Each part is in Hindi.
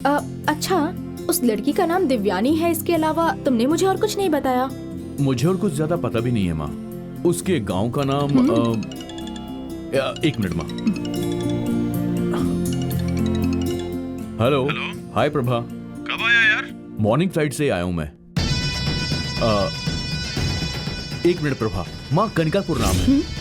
अच्छा, उस लड़की का नाम दिव्यानी है, इसके अलावा तुमने मुझे और कुछ नहीं बताया। मुझे और कुछ ज्यादा पता भी नहीं है माँ। उसके गांव का नाम एक मिनट माँ। हेलो। हाय प्रभा। कब आया यार? मॉर्निंग फ्लाइट से आया हूं मैं। एक मिनट प्रभा, माँ कनिकापुर नाम है।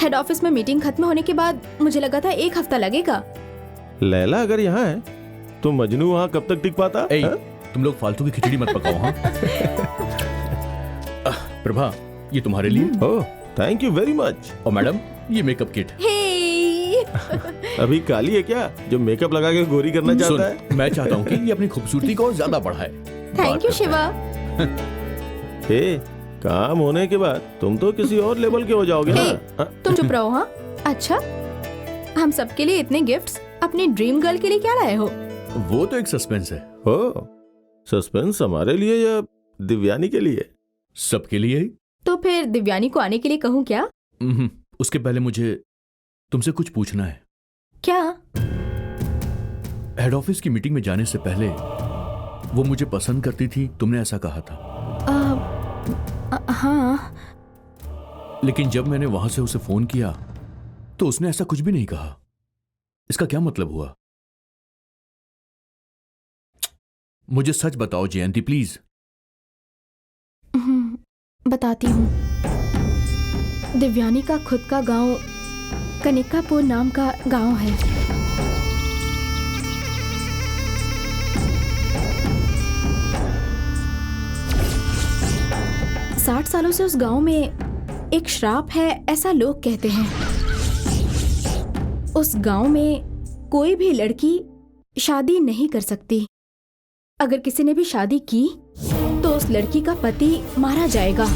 हेड ऑफिस में मीटिंग खत्म होने के बाद मुझे लगा था 1 हफ्ता लगेगा। लैला अगर यहाँ है तो मजनू वहाँ कब तक टिक पाता? ए, तुम लोग फालतू की खिचड़ी मत पकाओ। हाँ प्रभा, ये तुम्हारे लिए। ओह, थैंक यू वेरी मच। और मैडम, ये मेकअप किट। हे अभी काली है क्या जो मेकअप लगा के गोरी करना चाहता है? सुन, मैं चाहता हूँ कि ये अपनी खूबसूरती को और ज्यादा बढ़ाए। Thank you Shiva. हे, काम होने के बाद तुम तो किसी और लेवल के हो जाओगे ना। तुम चुप रहो। हाँ, अच्छा, हम सबके लिए इतने गिफ्ट्स अपनी ड्रीम गर्ल के लिए क्या लाए हो? वो तो एक सस्पेंस है। हो, सस्पेंस हमारे लिए या दिव्यानी के लिए? सबके लिए ही। तो फिर दिव्यानी को आने के लिए कहूँ क्या? उसके पहले मुझे तुमसे कुछ पूछना है। क्या? हेड ऑफिस की मीटिंग में जाने से पहले वो मुझे पसंद करती थी, तुमने ऐसा कहा था। हाँ, लेकिन जब मैंने वहां से उसे फोन किया तो उसने ऐसा कुछ भी नहीं कहा। इसका क्या मतलब हुआ? मुझे सच बताओ जयंती, प्लीज। बताती हूँ। दिव्यानी का खुद का गांव कनिकापुर नाम का गांव है। साठ सालों से उस गांव में एक श्राप है, ऐसा लोग कहते हैं। उस गांव में कोई भी लड़की शादी नहीं कर सकती। अगर किसी ने भी शादी की तो उस लड़की का पति मारा जाएगा।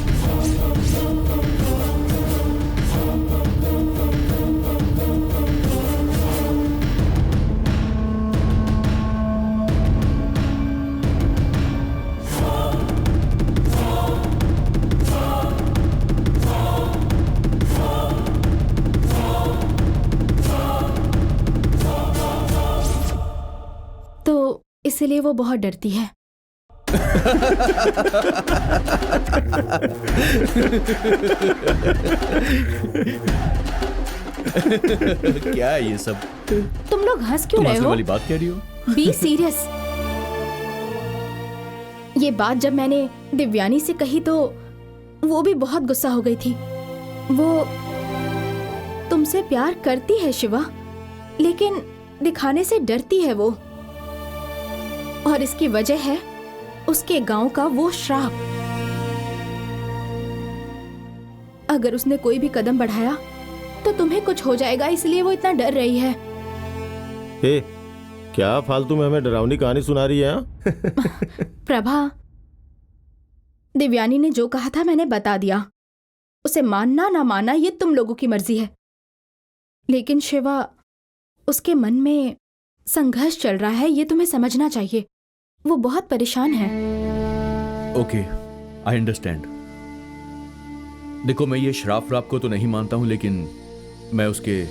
तो इसलिए वो बहुत डरती है। क्या है ये सब? तुम लोग हंस क्यों तुम रहे हंसने हो? वाली बात कह रही हो? Be serious. ये बात जब मैंने दिव्यानी से कही तो वो भी बहुत गुस्सा हो गई थी। वो तुमसे प्यार करती है शिवा, लेकिन दिखाने से डरती है वो। और इसकी वजह है उसके गांव का वो श्राप। अगर उसने कोई भी कदम बढ़ाया तो तुम्हें कुछ हो जाएगा, इसलिए वो इतना डर रही है। हे, क्या फालतू में हमें डरावनी कहानी सुना रही है? प्रभा, दिव्यानी ने जो कहा था मैंने बता दिया। उसे मानना ना मानना ये तुम लोगों की मर्जी है। लेकिन शिवा, उसके मन में संघर्ष चल रहा है, ये तुम्हें समझना चाहिए। वो बहुत परेशान है। Okay, I understand. देखो, मैं ये श्राप व्राप को तो नहीं मानता हूं, लेकिन मैं उसके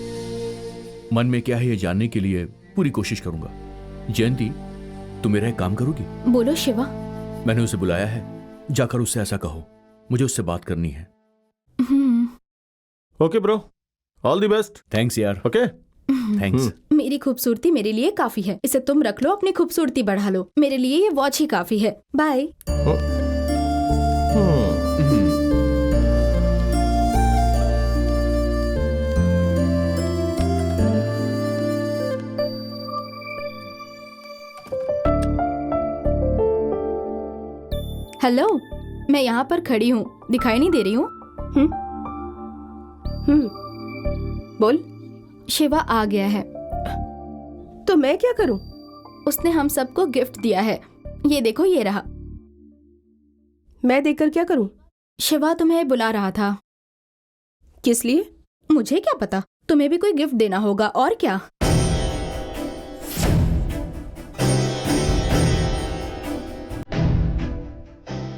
मन में क्या है ये जानने के लिए पूरी कोशिश करूंगा। जयंती, तुम मेरा एक काम करोगी? बोलो शिवा। मैंने उसे बुलाया है, जाकर उससे ऐसा कहो, मुझे उससे बात करनी है। Okay bro, all the best. Thanks यार। Okay, thanks. मेरी खूबसूरती मेरे लिए काफी है, इसे तुम रख लो, अपनी खूबसूरती बढ़ा लो। मेरे लिए ये वॉच ही काफी है। बाय। हेलो, मैं यहाँ पर खड़ी हूँ, दिखाई नहीं दे रही हूँ? बोल। शिवा आ गया है। तो मैं क्या करूं? उसने हम सबको गिफ्ट दिया है। ये देखो, ये रहा। मैं देकर क्या करूं? शिवा तुम्हें बुला रहा था। किस लिए? मुझे क्या पता, तुम्हें भी कोई गिफ्ट देना होगा और क्या।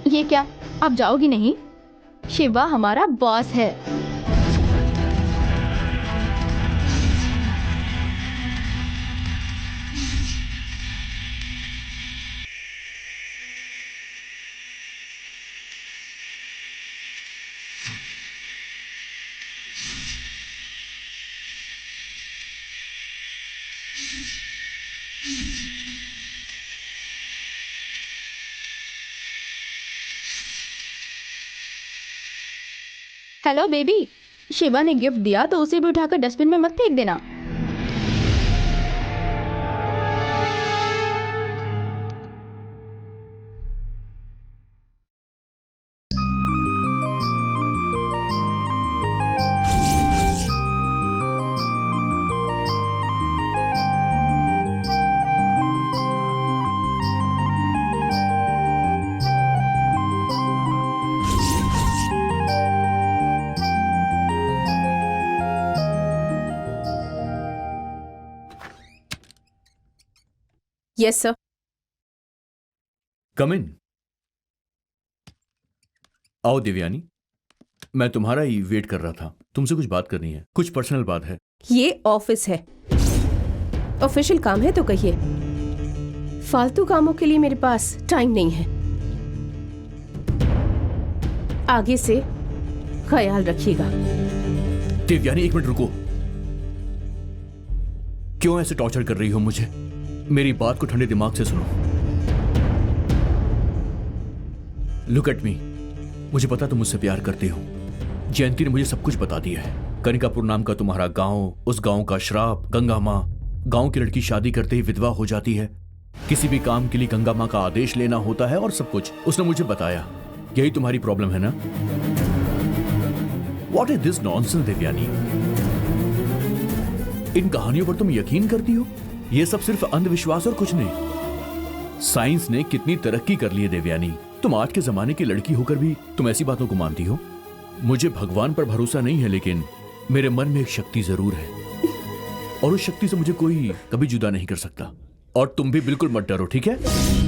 ये क्या, आप जाओगी नहीं? शिवा हमारा बॉस है। हेलो बेबी, शिवा ने गिफ्ट दिया तो उसे भी उठाकर डस्टबिन में मत फेंक देना। Yes sir. Come in. आओ दिव्यानी, मैं तुम्हारा ही वेट कर रहा था। तुमसे कुछ बात करनी है, कुछ पर्सनल बात है। ये ऑफिस है, ऑफिशियल काम है तो कहिए। फालतू कामों के लिए मेरे पास टाइम नहीं है। आगे से ख्याल रखिएगा। दिव्यानी एक मिनट रुको। क्यों ऐसे टॉर्चर कर रही हो मुझे? मेरी बात को ठंडे दिमाग से सुनो। Look at me. मुझे पता तुम मुझसे प्यार करते हो। जयंती ने मुझे सब कुछ बता दिया है। कनिकापुर नाम का तुम्हारा गांव, उस गांव का श्राप, गंगा माँ। गांव की लड़की शादी करते ही विधवा हो जाती है। किसी भी काम के लिए गंगा माँ का आदेश लेना होता है और सब कुछ उसने मुझे बताया। यही तुम्हारी प्रॉब्लम है ना? What is this nonsense, Divyani? इन कहानियों पर तुम यकीन करती हो? ये सब सिर्फ अंधविश्वास और कुछ नहीं। साइंस ने कितनी तरक्की कर ली है दिव्यानी। तुम आज के जमाने की लड़की होकर भी तुम ऐसी बातों को मानती हो? मुझे भगवान पर भरोसा नहीं है, लेकिन मेरे मन में एक शक्ति जरूर है और उस शक्ति से मुझे कोई कभी जुदा नहीं कर सकता। और तुम भी बिल्कुल मत डरो, ठीक है?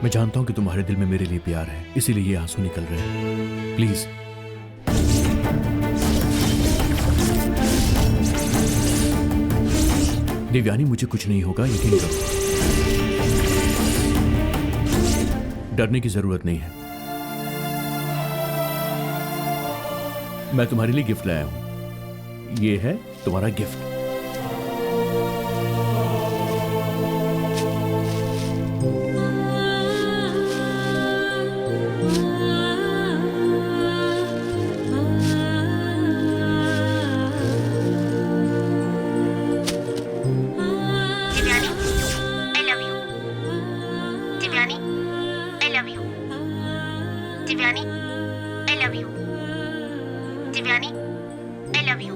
मैं जानता हूं कि तुम्हारे दिल में मेरे लिए प्यार है, इसीलिए ये आंसू निकल रहे हैं। प्लीज दिव्यानी, मुझे कुछ नहीं होगा, यकीन करो। डरने की जरूरत नहीं है। मैं तुम्हारे लिए गिफ्ट लाया हूं। ये है तुम्हारा gift. Divyani I love you. Divyani I love you.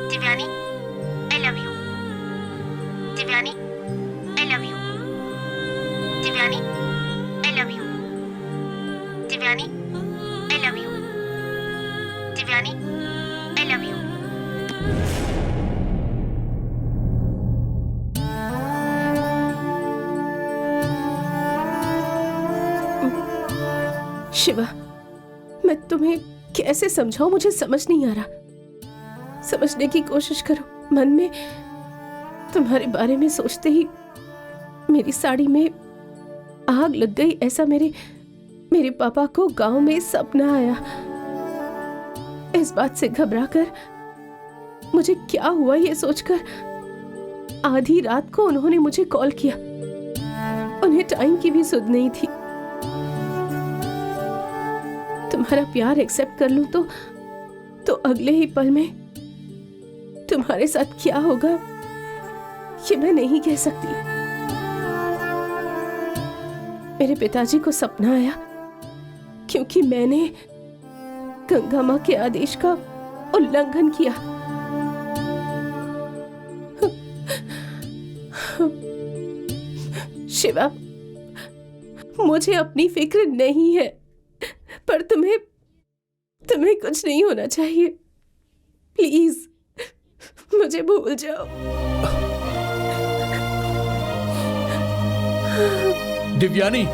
Divyani I love you. Divyani I love you. Divyani I love you. Divyani I love you. Divyani I love you. Shiva, मैं तुम्हें कैसे समझाऊं, मुझे समझ नहीं आ रहा। समझने की कोशिश करो। मन में तुम्हारे बारे में सोचते ही मेरी साड़ी में आग लग गई। ऐसा मेरे पापा को गांव में सपना आया। इस बात से घबराकर मुझे क्या हुआ ये सोचकर आधी रात को उन्होंने मुझे कॉल किया। उन्हें टाइम की भी सुध नहीं थी। तुम्हारा प्यार एक्सेप्ट कर लूं तो अगले ही पल में तुम्हारे साथ क्या होगा ये मैं नहीं कह सकती। मेरे पिताजी को सपना आया क्योंकि मैंने गंगा मां के आदेश का उल्लंघन किया। शिवा, मुझे अपनी फिक्र नहीं है, पर तुम्हें कुछ नहीं होना चाहिए। प्लीज मुझे भूल जाओ। दिव्यानी,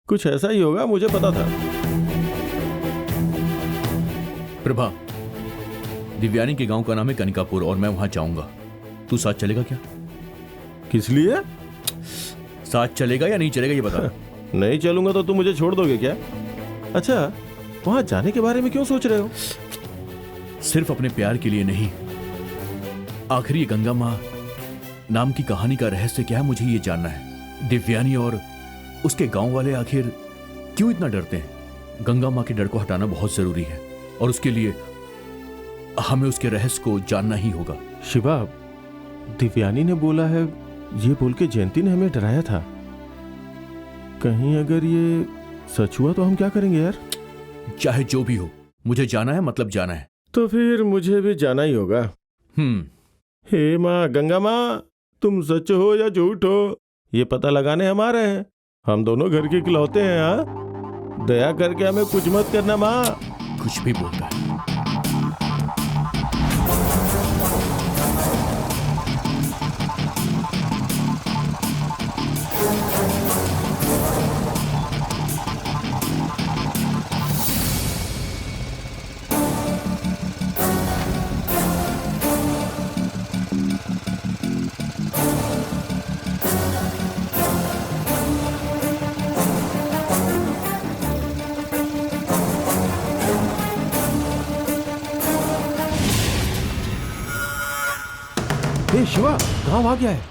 कुछ ऐसा ही होगा, मुझे पता था। प्रभा, दिव्यानी के गांव का नाम है कनिकापुर और मैं वहां जाऊंगा। तू साथ चलेगा क्या? किस लिए? साथ चलेगा या नहीं चलेगा ये बता। नहीं चलूंगा तो तुम मुझे छोड़ दोगे क्या? अच्छा, वहां जाने के बारे में क्यों सोच रहे हो? सिर्फ अपने प्यार के लिए नहीं, आखिर ये गंगा मां नाम की कहानी का रहस्य क्या है मुझे ये जानना है। दिव्यानी और उसके गांव वाले आखिर क्यों इतना डरते हैं? गंगा मां के डर को हटाना बहुत जरूरी है और उसके लिए हमें उसके रहस्य को जानना ही होगा। शिवा, दिव्यानी ने बोला है, ये बोल के जयंती ने हमें डराया था। कहीं अगर ये सच हुआ तो हम क्या करेंगे यार? चाहे जो भी हो, मुझे जाना है, मतलब जाना है। तो फिर मुझे भी जाना ही होगा। हे माँ गंगा माँ, तुम सच हो या झूठ हो ये पता लगाने हम आ रहे हैं। हम दोनों घर के इकलौते हैं। हाँ, दया करके हमें कुछ मत करना माँ। कुछ भी बोलता है। हे शिवा, गांव आ गया है।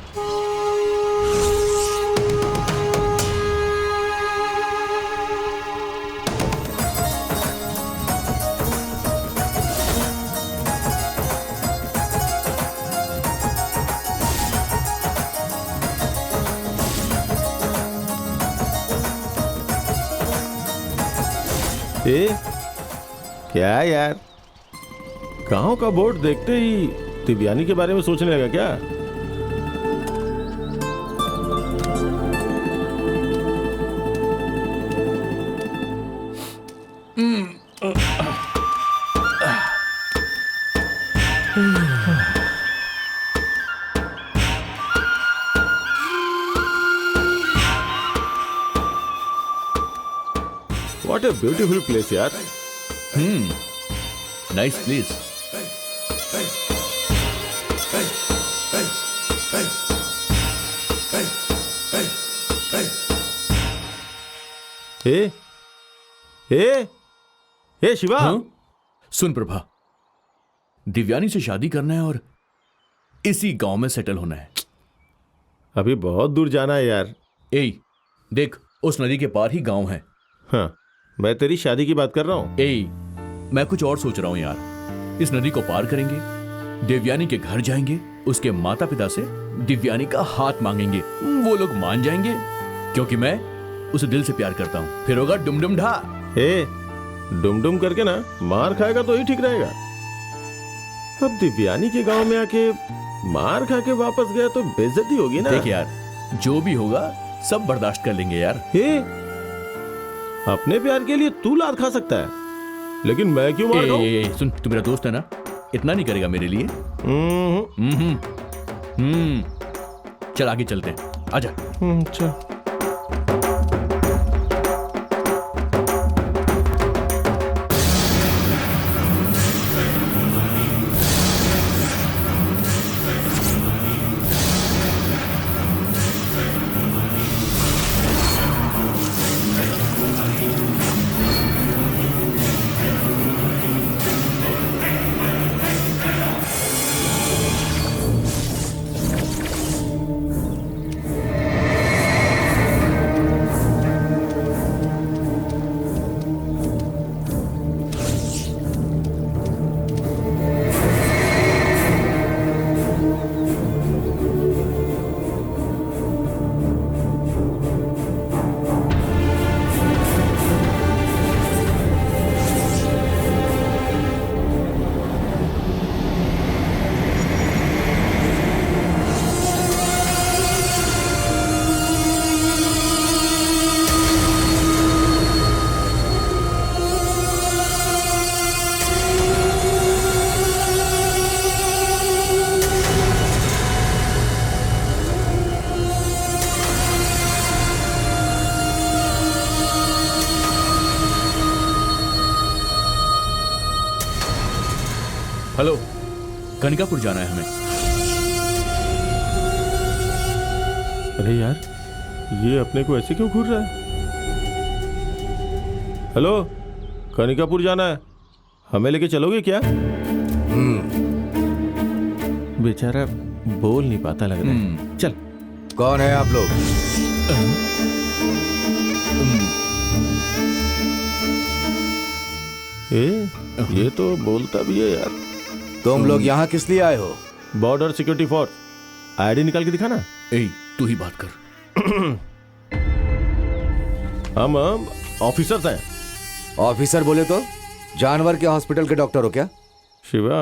क्या यार, गांव का बोर्ड देखते ही दिव्यानी के बारे में सोचने लगा क्या? What a beautiful place यार। Nice place. ए हे शिवा, हाँ? सुन प्रभा, दिव्यानी से शादी करना है और इसी गांव में सेटल होना है। अभी बहुत दूर जाना है यार। ए देख, उस नदी के पार ही गांव है। हाँ, मैं तेरी शादी की बात कर रहा हूँ। ए मैं कुछ और सोच रहा हूं यार। इस नदी को पार करेंगे, देवयानी के घर जाएंगे, उसके माता पिता से दिव्यानी का हाथ मांगेंगे। वो लोग मान जाएंगे क्योंकि मैं उसे दिल से प्यार करता हूं। फिर होगा डुम डुम ढा। ए, डुम डुम करके ना मार खाएगा तो ही ठीक रहेगा। अब दिव्यानी के गांव में आके मार खा के वापस गया तो बेइज्जती होगी ना। देख यार, जो भी होगा सब बर्दाश्त कर लेंगे यार। हे, अपने प्यार के लिए तू लात खा सकता है, लेकिन मैं क्यों मार खाऊं? सुन, तू मेरा दोस्त है ना, इतना नहीं करेगा मेरे लिए। चल आगे चलते हैं, आजा। चल। हेलो, कनिकापुर जाना है हमें। अरे यार, ये अपने को ऐसे क्यों घूर रहा है? हेलो, कनिकापुर जाना है, हमें लेके चलोगे क्या? बेचारा बोल नहीं पाता लग रहा है। चल। कौन है आप लोग? ये तो बोलता भी है यार। तुम लोग यहाँ किस लिए आए हो? Border security force. आईडी निकाल के दिखाना। ए तू ही बात कर। हम ऑफिसर्स हैं। ऑफिसर बोले तो जानवर के हॉस्पिटल के डॉक्टर हो क्या? शिवा,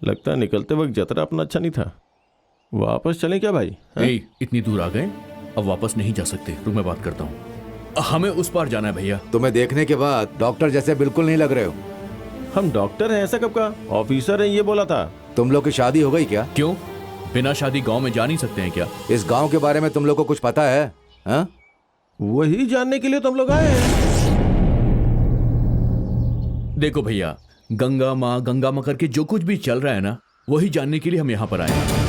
लगता है निकलते वक्त जतरा अपना अच्छा नहीं था। वापस चलें क्या भाई? ए इतनी दूर आ गए, अब वापस नहीं जा सकते। रुक मैं बात करता हूँ। हमें उस पार जाना है भैया। तुम्हें देखने के बाद डॉक्टर जैसे बिल्कुल नहीं लग रहे हो। हम डॉक्टर हैं ऐसा कब कहा? ऑफिसर हैं ये बोला था। तुम लोग की शादी हो गई क्या? क्यों, बिना शादी गांव में जा नहीं सकते हैं क्या? इस गांव के बारे में तुम लोग को कुछ पता है? हा? वही जानने के लिए तुम लोग आए हैं। देखो भैया, गंगा माँ करके जो कुछ भी चल रहा है ना, वही जानने के लिए हम यहाँ पर आए हैं।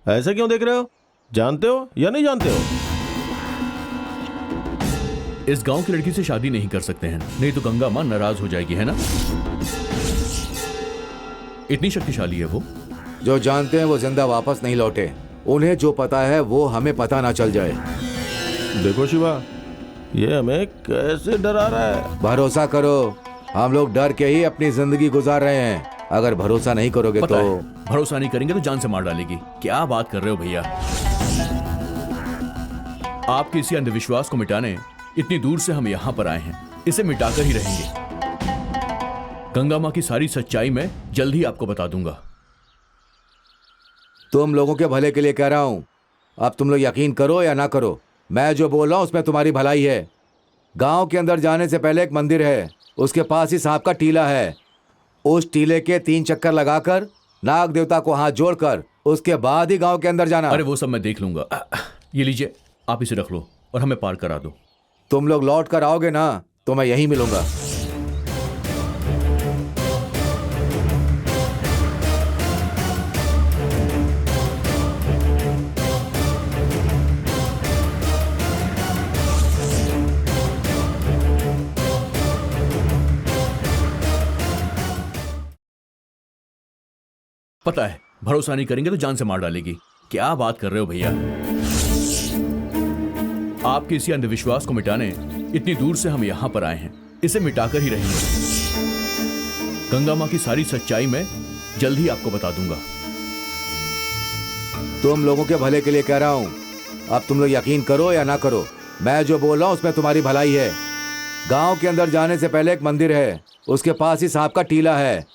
ऐसा क्यों देख रहे हो? जानते हो या नहीं जानते हो? इस गांव की लड़की से शादी नहीं कर सकते हैं, नहीं तो गंगा माँ नाराज हो जाएगी, है ना? इतनी शक्तिशाली है वो। जो जानते हैं वो जिंदा वापस नहीं लौटे। उन्हें जो पता है वो हमें पता ना चल जाए। देखो शिवा, ये हमें कैसे डरा रहा है। भरोसा करो, हम लोग डर के ही अपनी जिंदगी गुजार रहे हैं। अगर भरोसा नहीं करोगे पता तो है, भरोसा नहीं करेंगे तो जान से मार डालेगी। क्या बात कर रहे हो भैया? आपके इसी अंधविश्वास को मिटाने इतनी दूर से हम यहाँ पर आए हैं। इसे मिटाकर ही रहेंगे। गंगा माँ की सारी सच्चाई मैं जल्द ही आपको बता दूंगा। तुम लोगों के भले के लिए कह रहा हूं। अब तुम लोग यकीन करो या ना करो, मैं जो बोल रहा हूं उसमें तुम्हारी भलाई है। गांव के अंदर जाने से पहले एक मंदिर है, उसके पास ही सांप का टीला है। उस टीले के 3 चक्कर लगाकर नाग देवता को हाथ जोड़कर उसके बाद ही गांव के अंदर जाना। अरे वो सब मैं देख लूंगा। ये लीजिए, आप इसे रख लो और हमें पार करा दो। तुम लोग लौट कर आओगे ना तो मैं यहीं मिलूंगा। पता है, भरोसा नहीं करेंगे तो जान से मार डालेगी। क्या बात कर रहे हो भैया? आपके इसी अंधविश्वास को मिटाने इतनी दूर से हम यहां पर आए हैं। इसे मिटाकर ही रहेंगे। गंगा मां की सारी सच्चाई मैं जल्द ही आपको बता दूंगा। तुम लोगों के भले के लिए कह रहा हूं। अब तुम लोग यकीन करो या ना करो, मैं जो बोल रहा हूं उसमें तुम्हारी भलाई है। गांव के अंदर जाने से पहले एक मंदिर है, उसके पास ही सांप का टीला है।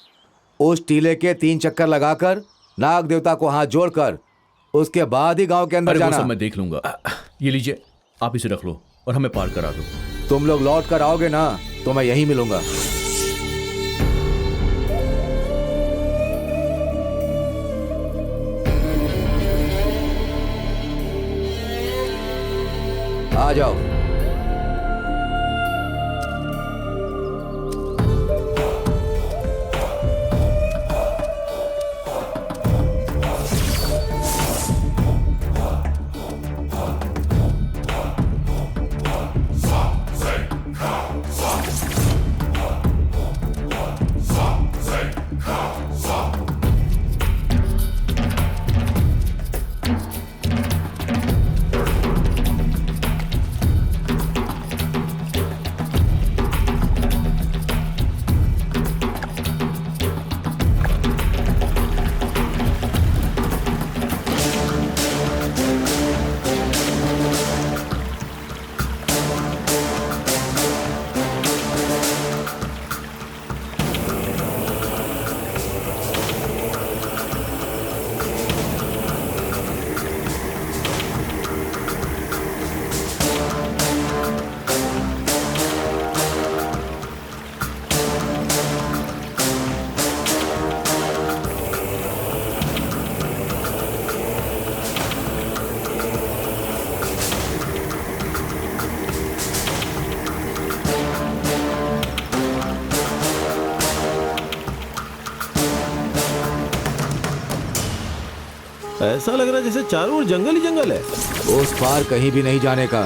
उस टीले के 3 चक्कर लगाकर नाग देवता को हाथ जोड़कर उसके बाद ही गांव के अंदर अरे वो जाना। सब मैं देख लूंगा। ये लीजिए, आप इसे रख लो और हमें पार करा दो। तुम लोग लौट कर आओगे ना तो मैं यहीं मिलूंगा। आ जाओ। ऐसा लग रहा है जैसे चारों ओर जंगल ही जंगल है। उस पार कहीं भी नहीं जाने का।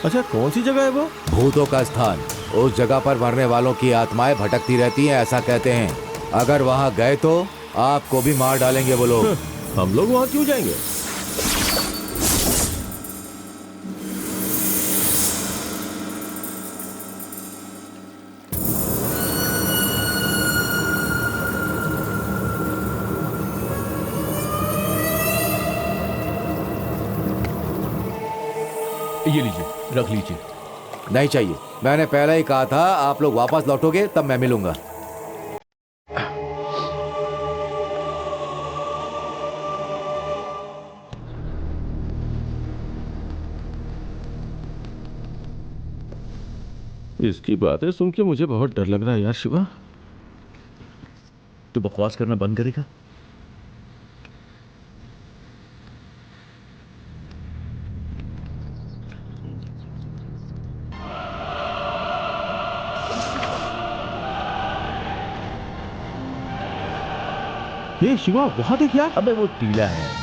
अच्छा, कौन सी जगह है वो? भूतों का स्थान। उस जगह पर मरने वालों की आत्माएं भटकती रहती हैं, ऐसा कहते हैं। अगर वहां गए तो आपको भी मार डालेंगे वो लोग। हम लोग वहां क्यों जाएंगे? ये लीजिए, रख लीजिए। नहीं चाहिए, मैंने पहले ही कहा था। आप लोग वापस लौटोगे तब मैं मिलूंगा। इसकी बातें सुन के मुझे बहुत डर लग रहा है यार शिवा। तू बकवास करना बंद करेगा? ये शिवा, वहां देख यार। अबे वो टीला है।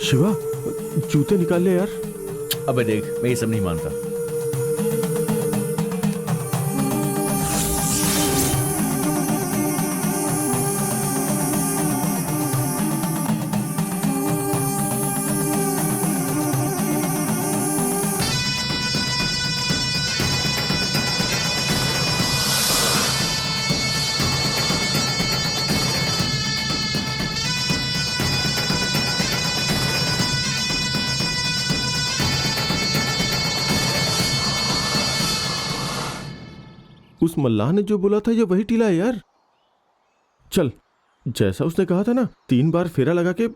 शिवा, जूते निकाल ले यार। अबे देख, मैं ये सब नहीं मानता। उस मल्लाह ने जो बोला था ये वही टीला है यार। चल जैसा उसने कहा था ना, 3 बार फेरा लगा के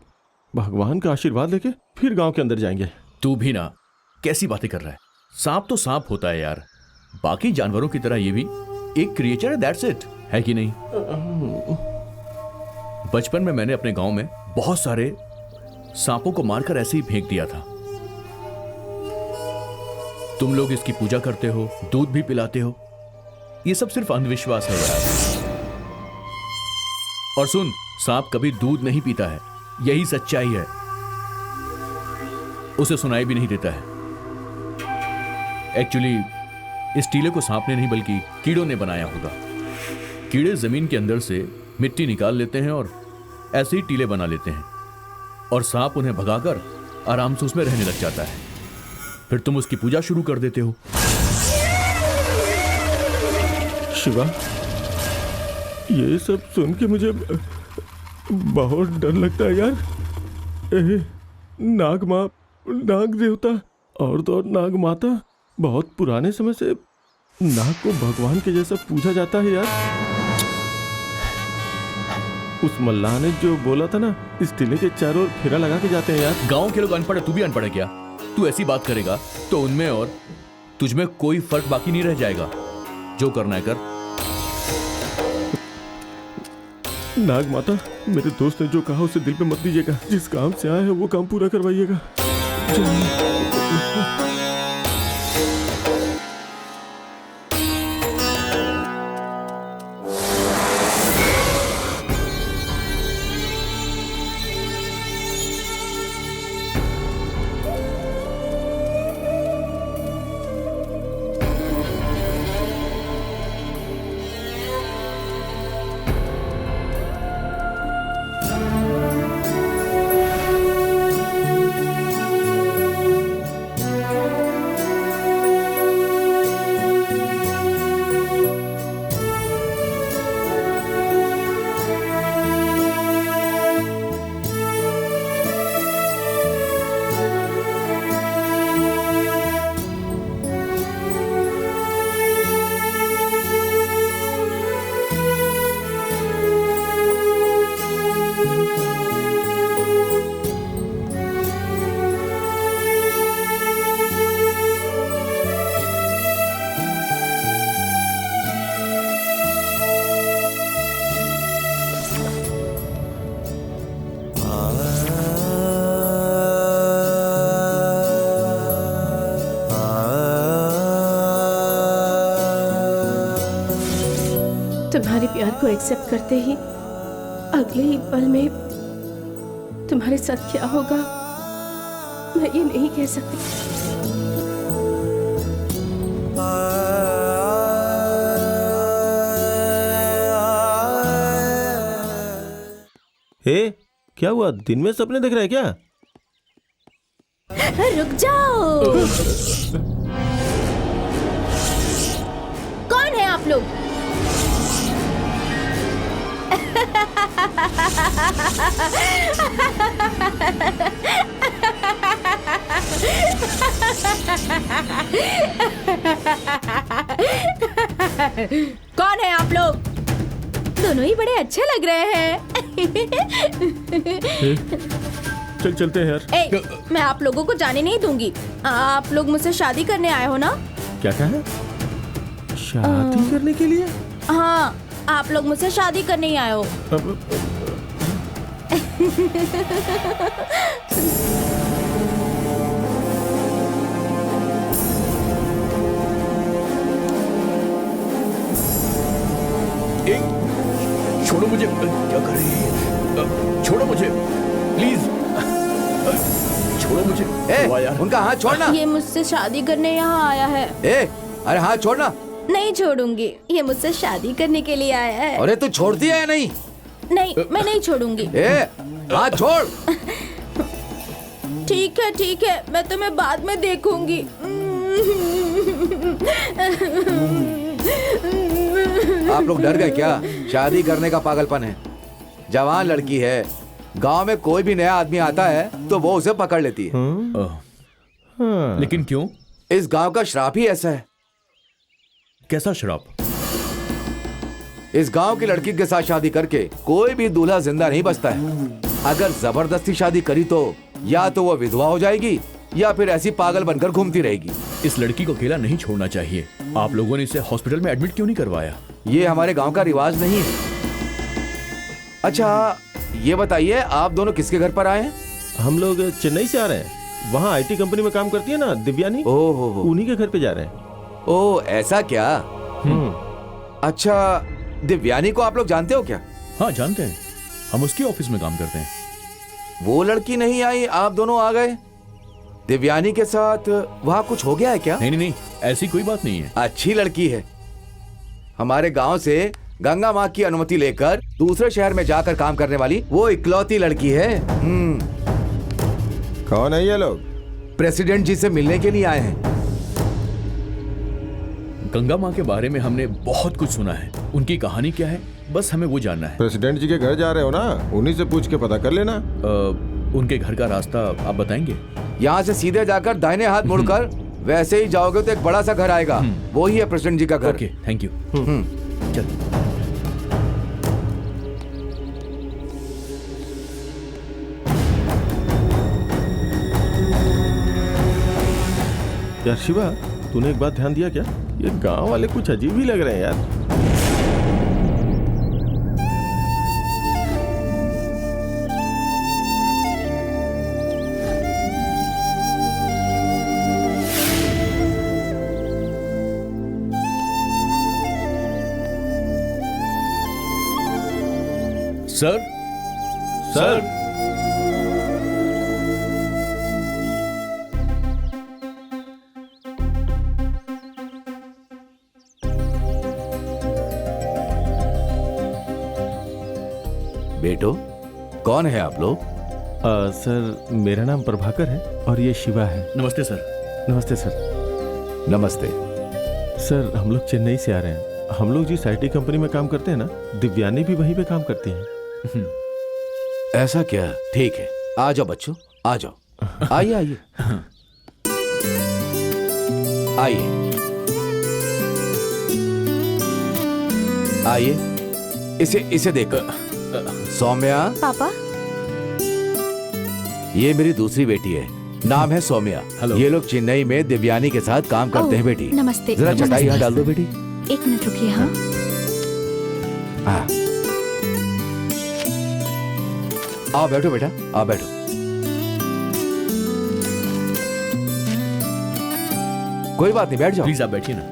भगवान का आशीर्वाद लेके फिर गांव के अंदर जाएंगे। तू भी ना, कैसी बातें कर रहा है? सांप तो सांप होता है यार, बाकी जानवरों की तरह ये भी एक क्रिएचर है, दैट्स इट, है कि नहीं? बचपन में मैंने अपने गांव में बहुत सारे सांपों को मारकर ऐसे ही फेंक दिया था। तुम लोग इसकी पूजा करते हो, दूध भी पिलाते हो, ये सब सिर्फ अंधविश्वास है यार। और सुन, सांप कभी दूध नहीं पीता है, यही सच्चाई है। उसे सुनाई भी नहीं देता है। एक्चुअली इस टीले को सांप ने नहीं बल्कि कीड़ों ने बनाया होगा। कीड़े जमीन के अंदर से मिट्टी निकाल लेते हैं और ऐसे ही टीले बना लेते हैं, और सांप उन्हें भगाकर आराम से उसमें रहने लग जाता है। फिर तुम उसकी पूजा शुरू कर देते हो। शिवा, ये सब सुन के मुझे बहुत डर लगता है यार। नाग माँ, नाग देवता और तो और नाग माता, बहुत पुराने समय से नाग को भगवान के जैसा पूजा जाता है यार। उस मल्लाह ने जो बोला था ना, इस टिले के चारों ओर फेरा लगा के जाते हैं यार। गांव के लोग अनपढ़ है, तू भी अनपढ़ है क्या? तू ऐसी बात करेगा तो उनमें और तुझमें कोई फर्क बाकी नहीं रह जाएगा। जो करना है कर। नाग माता, मेरे दोस्त ने जो कहा उसे दिल पे मत दीजिएगा। जिस काम से आया है वो काम पूरा करवाइएगा। तुम्हारे प्यार को एक्सेप्ट करते ही अगले ही पल में तुम्हारे साथ क्या होगा मैं ये नहीं कह सकती। क्या हुआ? दिन में सपने देख रहे हैं क्या? रुक जाओ। कौन है आप लोग? कौन है आप लोग? दोनों ही बड़े अच्छे लग रहे हैं। चल चलते हैं यार। मैं आप लोगों को जाने नहीं दूंगी। आप लोग मुझसे शादी करने आए हो ना? क्या कहा? शादी करने के लिए? हाँ, आप लोग मुझसे शादी करने ही आए हो। छोड़ो मुझे। क्या कर रही है? छोड़ो मुझे प्लीज। छोड़ो मुझे। यार। उनका हाथ छोड़ना। ये मुझसे शादी करने यहाँ आया है। अरे हाथ छोड़ना। नहीं छोड़ूंगी। ये मुझसे शादी करने के लिए आया है। अरे तू छोड़ती है या नहीं? नहीं, मैं नहीं छोड़ूंगी। हाथ छोड़। ठीक है, मैं तुम्हें बाद में देखूंगी। आप लोग डर गए क्या? शादी करने का पागलपन है। जवान लड़की है, गांव में कोई भी नया आदमी आता है तो वो उसे पकड़ लेती है। लेकिन क्यों? इस गांव का श्राप ही ऐसा है। कैसा श्राप? इस गांव की लड़की के साथ शादी करके कोई भी दूल्हा जिंदा नहीं बचता है। अगर जबरदस्ती शादी करी तो या तो वो विधवा हो जाएगी या फिर ऐसी पागल बनकर घूमती रहेगी। इस लड़की को अकेला नहीं छोड़ना चाहिए। आप लोगों ने इसे हॉस्पिटल में एडमिट क्यों नहीं करवाया? ये हमारे गांव का रिवाज नहीं है। अच्छा ये बताइए, आप दोनों किसके घर पर आए हैं? हम लोग चेन्नई से आ रहे हैं। वहाँ आईटी कंपनी में काम करती है ना दिव्यानी, ओहो, उन्हीं के घर पे जा रहे हैं। ओह ऐसा क्या? अच्छा, दिव्यानी को आप लोग जानते हो क्या? हाँ जानते हैं, हम उसके ऑफिस में काम करते हैं। वो लड़की नहीं आई, आप दोनों आ गए। दिव्यानी के साथ वहाँ कुछ हो गया है क्या? नहीं, ऐसी कोई बात नहीं है। अच्छी लड़की है। हमारे गांव से गंगा माँ की अनुमति लेकर दूसरे शहर में जाकर काम करने वाली वो इकलौती लड़की है। कौन है ये लोग? प्रेसिडेंट जी से मिलने के लिए आए हैं। गंगा माँ के बारे में हमने बहुत कुछ सुना है। उनकी कहानी क्या है, बस हमें वो जानना है। प्रेसिडेंट जी के घर जा रहे हो ना, उन्हीं से पूछ के पता कर लेना। उनके घर का रास्ता आप बताएंगे? यहाँ से सीधे जाकर दाहिने हाथ मुड़कर वैसे ही जाओगे तो एक बड़ा सा घर आएगा, वो ही है प्रेसिडेंट जी का घर। Okay, thank you. चल। यार शिवा, तूने एक बात ध्यान दिया क्या? ये गांव वाले कुछ अजीब ही लग रहे हैं यार। सर, सर, बेटो कौन है आप लोग? सर मेरा नाम प्रभाकर है और ये शिवा है। नमस्ते सर। नमस्ते सर। नमस्ते। सर हम लोग चेन्नई से आ रहे हैं। हम लोग जिस आईटी कंपनी में काम करते हैं ना, दिव्यानी भी वहीं पे काम करती है। ऐसा क्या? ठीक है, आ जाओ बच्चों, आ जाओ। आइए आइए आइए आइए। इसे देखो। सौम्या, पापा, ये मेरी दूसरी बेटी है, नाम है सौम्या। हेलो। ये लोग चेन्नई में दिव्यानी के साथ काम करते हैं। बेटी नमस्ते। जरा चटाई यहाँ डाल दो बेटी। एक मिनट रुकिए। हाँ, हाँ। आओ बैठो बेटा, आओ बैठो। कोई बात नहीं, बैठ जाओ। प्लीज आप बैठिए ना।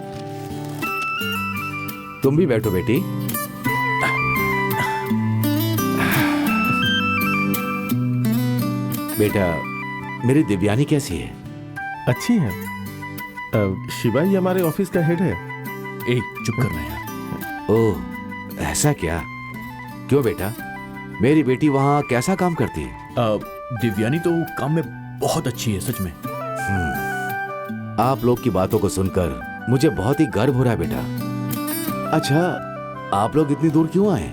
तुम भी बैठो बेटी। बेटा, मेरी दिव्यानी कैसी है? अच्छी है। शिवा ही हमारे ऑफिस का हेड है। चुप करना यार। ओह ऐसा क्या? क्यों बेटा, मेरी बेटी वहाँ कैसा काम करती है? दिव्यानी तो काम में बहुत अच्छी है, सच में। आप लोग की बातों को सुनकर मुझे बहुत ही गर्व हो रहा है बेटा। अच्छा, आप लोग इतनी दूर क्यों आए?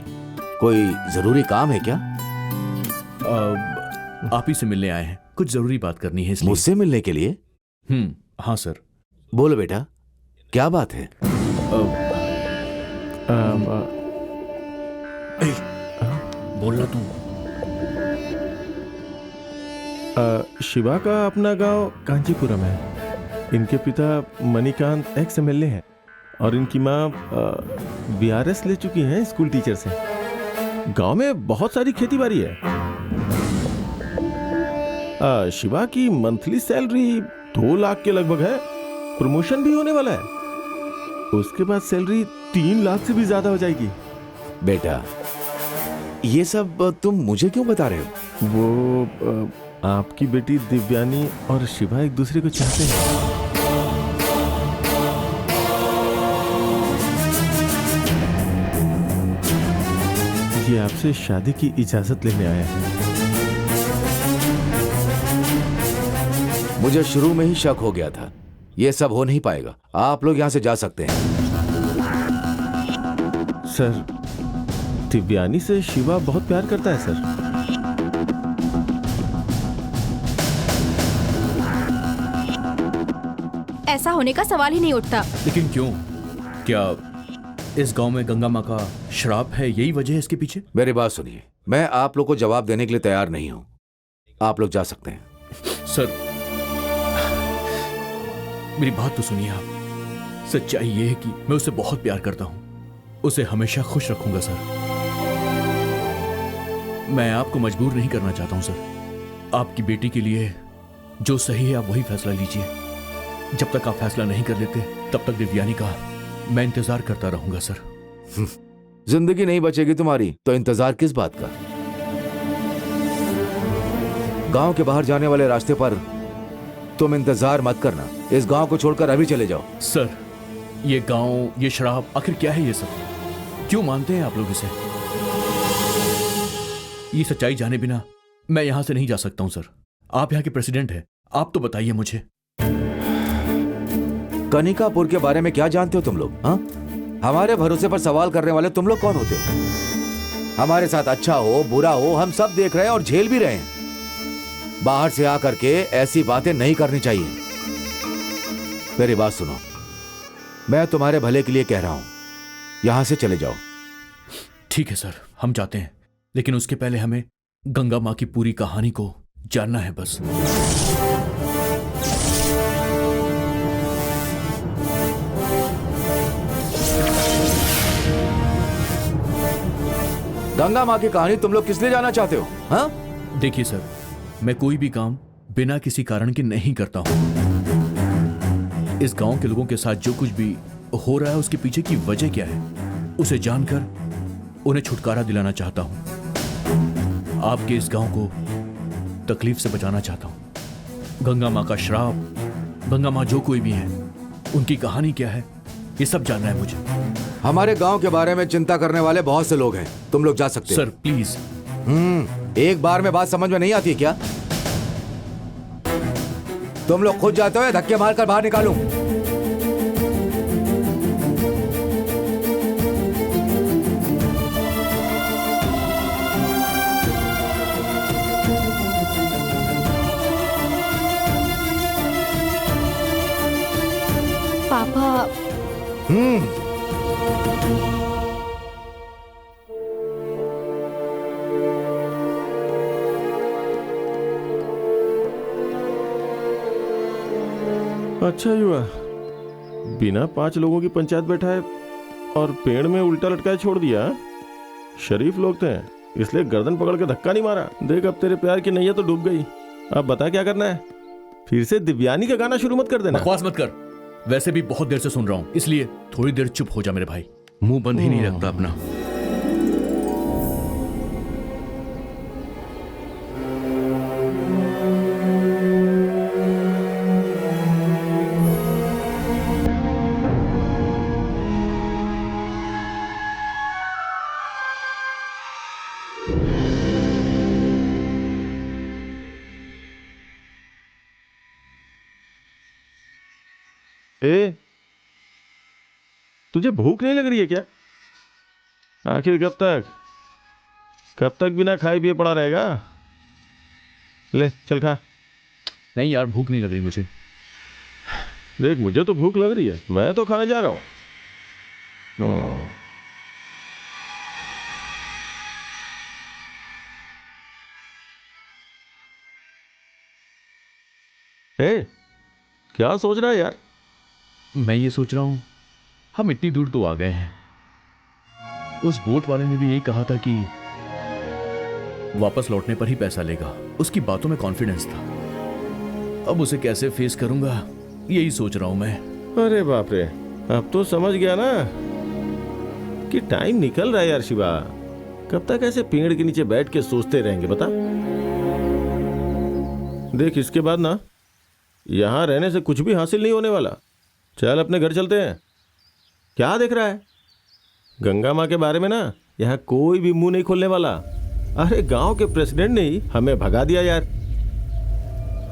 कोई जरूरी काम है क्या? आप ही से मिलने आए हैं, कुछ जरूरी बात करनी है इसलिए। मुझसे मिलने के लिए? हाँ सर। बोलो बेटा, क्या बात है? बोलना तू। शिवा का अपना गांव कांचीपुरम है। इनके पिता मणिकांत एक्स एमएलए हैं और इनकी माँ बीआरएस ले चुकी हैं स्कूल टीचर से। गांव में बहुत सारी खेती बाड़ी है। शिवा की मंथली सैलरी 2 लाख के लगभग है। प्रमोशन भी होने वाला है। उसके बाद सैलरी 3 लाख से भी ज्यादा हो जाएगी। बेटा, ये सब तुम मुझे क्यों बता रहे हो? वो आपकी बेटी दिव्यानी और शिवा एक दूसरे को चाहते हैं। ये आपसे शादी की इजाजत लेने आया है। मुझे शुरू में ही शक हो गया था, ये सब हो नहीं पाएगा। आप लोग यहाँ से जा सकते हैं। सर, दिव्यानी से शिवा बहुत प्यार करता है सर। ऐसा होने का सवाल ही नहीं उठता। लेकिन क्यों? क्या इस गांव में गंगा माँ का श्राप है, यही वजह है इसके पीछे? मेरी बात सुनिए, मैं आप लोग को जवाब देने के लिए तैयार नहीं हूं। आप लोग जा सकते हैं। सर मेरी बात तो सुनिए आप। सच्चाई ये है कि मैं उसे बहुत प्यार करता हूं, उसे हमेशा खुश रखूंगा सर। मैं आपको मजबूर नहीं करना चाहता हूं सर। आपकी बेटी के लिए जो सही है आप वही फैसला लीजिए। जब तक आप फैसला नहीं कर लेते तब तक दिव्यानी का मैं इंतजार करता रहूंगा सर। जिंदगी नहीं बचेगी तुम्हारी तो इंतजार किस बात का? गांव के बाहर जाने वाले रास्ते पर तुम इंतजार मत करना। इस गांव को छोड़कर अभी चले जाओ। सर ये गांव, ये शराब, आखिर क्या है ये सब? क्यों मानते हैं आप लोग इसे? ये सच्चाई जाने बिना मैं यहां से नहीं जा सकता हूं सर। आप यहां के प्रेसिडेंट हैं, आप तो बताइए मुझे। कनिकापुर के बारे में क्या जानते हो तुम लोग? हाँ, हमारे भरोसे पर सवाल करने वाले तुम लोग कौन होते हो? हमारे साथ अच्छा हो बुरा हो हम सब देख रहे हैं और झेल भी रहे हैं। बाहर से आकर के ऐसी बातें नहीं करनी चाहिए। मेरी बात सुनो, मैं तुम्हारे भले के लिए कह रहा हूं, यहां से चले जाओ। ठीक है सर, हम जाते हैं, लेकिन उसके पहले हमें गंगा माँ की पूरी कहानी को जानना है बस। गंगा माँ की कहानी तुम लोग किस लिए जाना चाहते हो? हाँ, देखिए सर, मैं कोई भी काम बिना किसी कारण के नहीं करता हूं। इस गांव के लोगों के साथ जो कुछ भी हो रहा है उसके पीछे की वजह क्या है उसे जानकर उन्हें छुटकारा दिलाना चाहता हूं। आपके इस गांव को तकलीफ से बचाना चाहता हूं। गंगा माँ का श्राप, गंगा माँ जो कोई भी है, उनकी कहानी क्या है ये सब जानना है मुझे। हमारे गांव के बारे में चिंता करने वाले बहुत से लोग हैं, तुम लोग जा सकते हो। Sir please. एक बार में बात समझ में नहीं आती है क्या? तुम लोग खुद जाते हो या धक्के मारकर बाहर निकालूं? पापा, अच्छा युवा, बिना 5 लोगों की पंचायत बैठाए और पेड़ में उल्टा लटकाए छोड़ दिया। शरीफ लोग थे इसलिए गर्दन पकड़ के धक्का नहीं मारा। देख अब तेरे प्यार की नैया तो डूब गई। अब बता क्या करना है? फिर से दिव्यानी का गाना शुरू मत कर देना। बकवास मत कर, वैसे भी बहुत देर से सुन रहा हूं, इसलिए थोड़ी देर चुप हो जा मेरे भाई। मुंह बंद ही नहीं रखता अपना। ए, तुझे भूख नहीं लग रही है क्या? आखिर कब तक बिना खाए पिए पड़ा रहेगा? ले चल खा। नहीं यार, भूख नहीं लग रही मुझे। देख मुझे तो भूख लग रही है, मैं तो खाने जा रहा हूं। ए, क्या सोच रहा है यार? मैं ये सोच रहा हूं, हम इतनी दूर तो आ गए हैं। उस बोट वाले ने भी यही कहा था कि वापस लौटने पर ही पैसा लेगा। उसकी बातों में कॉन्फिडेंस था। अब उसे कैसे फेस करूंगा यही सोच रहा हूं मैं। अरे बाप रे, अब तो समझ गया ना कि टाइम निकल रहा है यार शिवा। कब तक ऐसे पेड़ के नीचे बैठ के सोचते रहेंगे बता? देख इसके बाद ना यहां रहने से कुछ भी हासिल नहीं होने वाला। चल अपने घर चलते हैं। क्या देख रहा है? गंगा माँ के बारे में ना यहाँ कोई भी मुंह नहीं खोलने वाला। अरे गांव के प्रेसिडेंट ने ही हमें भगा दिया यार।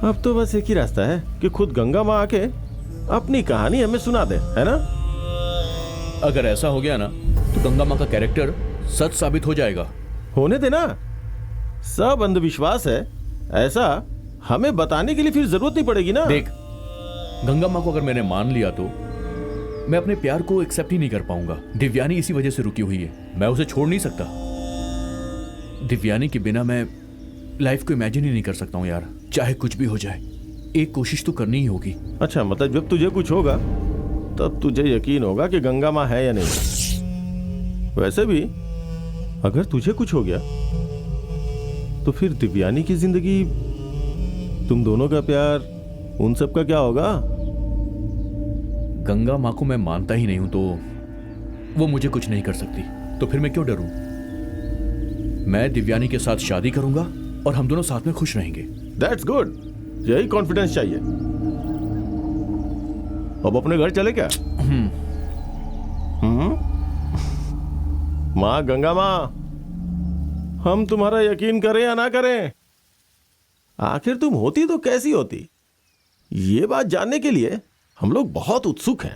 अब तो बस एक ही रास्ता है कि खुद गंगा माँ आके अपनी कहानी हमें सुना दे, है ना? अगर ऐसा हो गया ना तो गंगा माँ का कैरेक्टर सच साबित हो जाएगा। होने देना, सब अंधविश्वास है ऐसा हमें बताने के लिए फिर जरूरत नहीं पड़ेगी ना। देख, गंगा माँ को अगर मैंने मान लिया तो मैं अपने प्यार को एक्सेप्ट ही नहीं कर पाऊंगा। दिव्यानी इसी वजह से रुकी हुई है, मैं उसे छोड़ नहीं सकता। दिव्यानी के बिना मैं लाइफ को इमेजिन ही नहीं कर सकता हूँ यार। चाहे कुछ भी हो जाए, एक कोशिश तो करनी ही होगी। अच्छा, मतलब जब तुझे कुछ होगा तब तुझे यकीन होगा कि गंगा माँ है या नहीं। वैसे भी अगर तुझे कुछ हो गया तो फिर दिव्यानी की जिंदगी, तुम दोनों का प्यार, उन सब का क्या होगा? गंगा माँ को मैं मानता ही नहीं हूं तो वो मुझे कुछ नहीं कर सकती, तो फिर मैं क्यों डरूं? मैं दिव्यानी के साथ शादी करूंगा और हम दोनों साथ में खुश रहेंगे। दैट्स गुड, यही कॉन्फिडेंस चाहिए। अब अपने घर चले क्या? माँ गंगा माँ, हम तुम्हारा यकीन करें या ना करें, आखिर तुम होती तो कैसी होती, ये बात जानने के लिए हम लोग बहुत उत्सुक हैं।